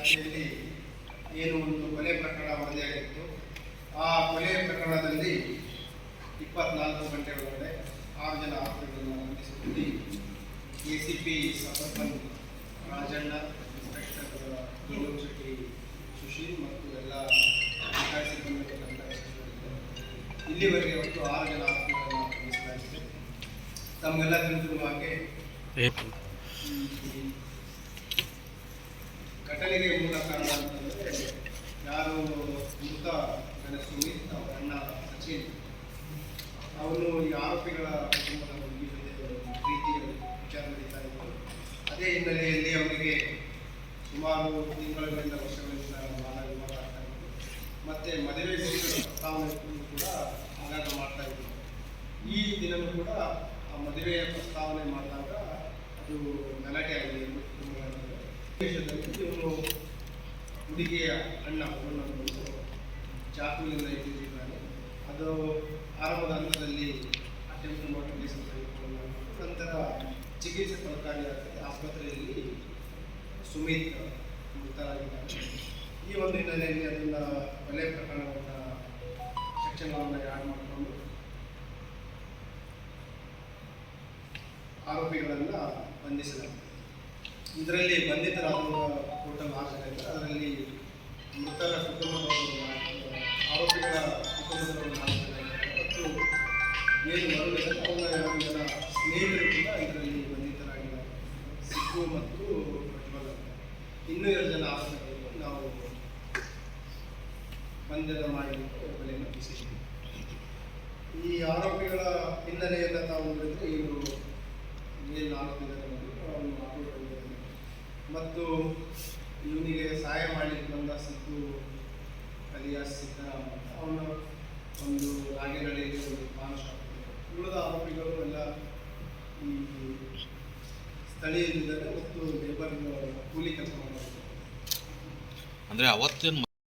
ವ್ಯಾಪ್ತಿಯಲ್ಲಿ ಏನು ಒಂದು ಕೊಲೆ ಪ್ರಕರಣ ವರದಿಯಾಗಿತ್ತು. ಆ ಕೊಲೆ ಪ್ರಕರಣದಲ್ಲಿ 24 ಗಂಟೆ ಒಳಗಡೆ 6 ಜನ ಆರೋಪಿಗಳನ್ನು ಬಂಧಿಸಿಕೊಂಡು ACP suburban Rajanna, inspector Shetty Sushil ಮತ್ತು ಎಲ್ಲ ಅಧಿಕಾರಿ ಸಿಬ್ಬಂದಿಗಳನ್ನು ಇಲ್ಲಿವರೆಗೆ ಒಟ್ಟು 6 ಜನ ಆರೋಪಿಗಳನ್ನು ಬಂಧಿಸಲಾಗಿದೆ. ತಮಗೆಲ್ಲ ತಿಳಿದಿರುವ ಹಾಗೆ ಘಟನೆಗೆ ಮೂಲ ಕಾರಣ ಅಂತಂದರೆ ಯಾರು ಮೃತ ಸುಮಿತ್ ಅವರ ಅಣ್ಣ ಸಚಿನ್, ಅವನು ಈ ಆರೋಪಿಗಳ ಕುಟುಂಬದ ಬಗ್ಗೆ ಪ್ರೀತಿ ವಿಚಾರ ನಡೀತಾ ಇತ್ತು. ಅದೇ ಹಿನ್ನೆಲೆಯಲ್ಲಿ ಅವರಿಗೆ ಸುಮಾರು ತಿಂಗಳುಗಳಿಂದ ವರ್ಷಗಳಿಂದ ಮಾನ ವಿವಾದ ಆಗ್ತಾ ಇತ್ತು. ಮತ್ತು ಮದುವೆ ಪ್ರಸ್ತಾವನೆ ಕೂಡ ಆಗಾಗ ಮಾಡ್ತಾ ಇದ್ರು. ಈ ದಿನವೂ ಕೂಡ ಆ ಮದುವೆಯ ಪ್ರಸ್ತಾವನೆ ಮಾಡಿದಾಗ ಅದು ಗಲಾಟೆ ಆಗಿದೆ ಎಂದು ದೇಶದಲ್ಲಿ ಇವನು ಹುಡುಗಿಯ ಅಣ್ಣ ಒಬ್ಬನನ್ನು ಚಾಕುವಿನಿಂದ ಎತ್ತಿದ್ದಾನೆ. ಅದು ಆರಂಭದ ಹಂತದಲ್ಲಿ ಅಟೆಂಪ್ಟ್ ಮರ್ಡರ್ ಕೇಸ್ ಅಂತ ಇಟ್ಕೊಳ್ಳಲಾಗಿತ್ತು. ನಂತರ ಚಿಕಿತ್ಸೆ ಫಲಕಾರಿಯಾಗಿ ಆಸ್ಪತ್ರೆಯಲ್ಲಿ ಸುಮಿತ್ ಮೃತರಾಗಿದ್ದಾರೆ. ಈ ಒಂದು ಹಿನ್ನೆಲೆಯಲ್ಲಿ ಅದನ್ನು ಕೊಲೆ ಪ್ರಕರಣವನ್ನು ಸೆಕ್ಷನ್ಗಳನ್ನು ಆ್ಯಡ್ ಮಾಡಿಕೊಂಡು ಆರೋಪಿಗಳನ್ನು ಬಂಧಿಸಲಾಗಿದೆ. ಇದರಲ್ಲಿ ಬಂಧಿತರಾದ ಟೋಟಲ್ 6 ಜನ ಇದ್ದಾರೆ. ಅದರಲ್ಲಿ ಮೃತರ ಕುಟುಂಬದವರು ಆರೋಪಿಗಳ ಕುಟುಂಬದವರು 4 ಜನ ಇದ್ದಾರೆ ಮತ್ತು ಏನು ಮರುಳಿದ್ದಾರೆ ಅವರ 2 ಜನ ಸ್ನೇಹಿತರು ಕೂಡ ಇದರಲ್ಲಿ ಬಂಧಿತರಾಗಿದ್ದಾರೆ, ಸಿಕ್ಕು ಮತ್ತು ಪ್ರಜ್ವಲ್. ಇನ್ನೂ 2 ಜನ ಆರೋಪಿಗಳನ್ನು ನಾವು ಬಂಧನ ಮಾಡಲಿಕ್ಕೆ ಬೆಲೆಯನ್ನು ನಡೆಸಿದ್ದೀವಿ. ಈ ಆರೋಪಿಗಳ ಹಿನ್ನೆಲೆಯನ್ನು ತಾವು ನೋಡಿದರೆ ಇವರು ಏನು ಆರೋಪಿದ್ದಾರೆ ಮತ್ತು ಇವನಿಗೆ ಸಹಾಯ ಮಾಡಲಿಕ್ಕೆ ಬಂದ ಸಿದ್ದು ಅಲಿಯಾಸ್ ಸಿದ್ದರಾಮ ಅವನ ಒಂದು ರಾಗೇನಹಳ್ಳಿಯಲ್ಲಿ ಒಂದು ಪಾನ್ ಶಾಪ್ ಇದೆ. ಉಳಿದ ಆರೋಪಿಗಳು ಎಲ್ಲ ಈ ಸ್ಥಳೀಯರಿದ್ದಾರೆ ಮತ್ತು ಲೇಬರ್ ಕೂಲಿ ಕೆಲಸ ಮಾಡ್ತಾರೆ. ಅಂದರೆ ಅವತ್ತೇನು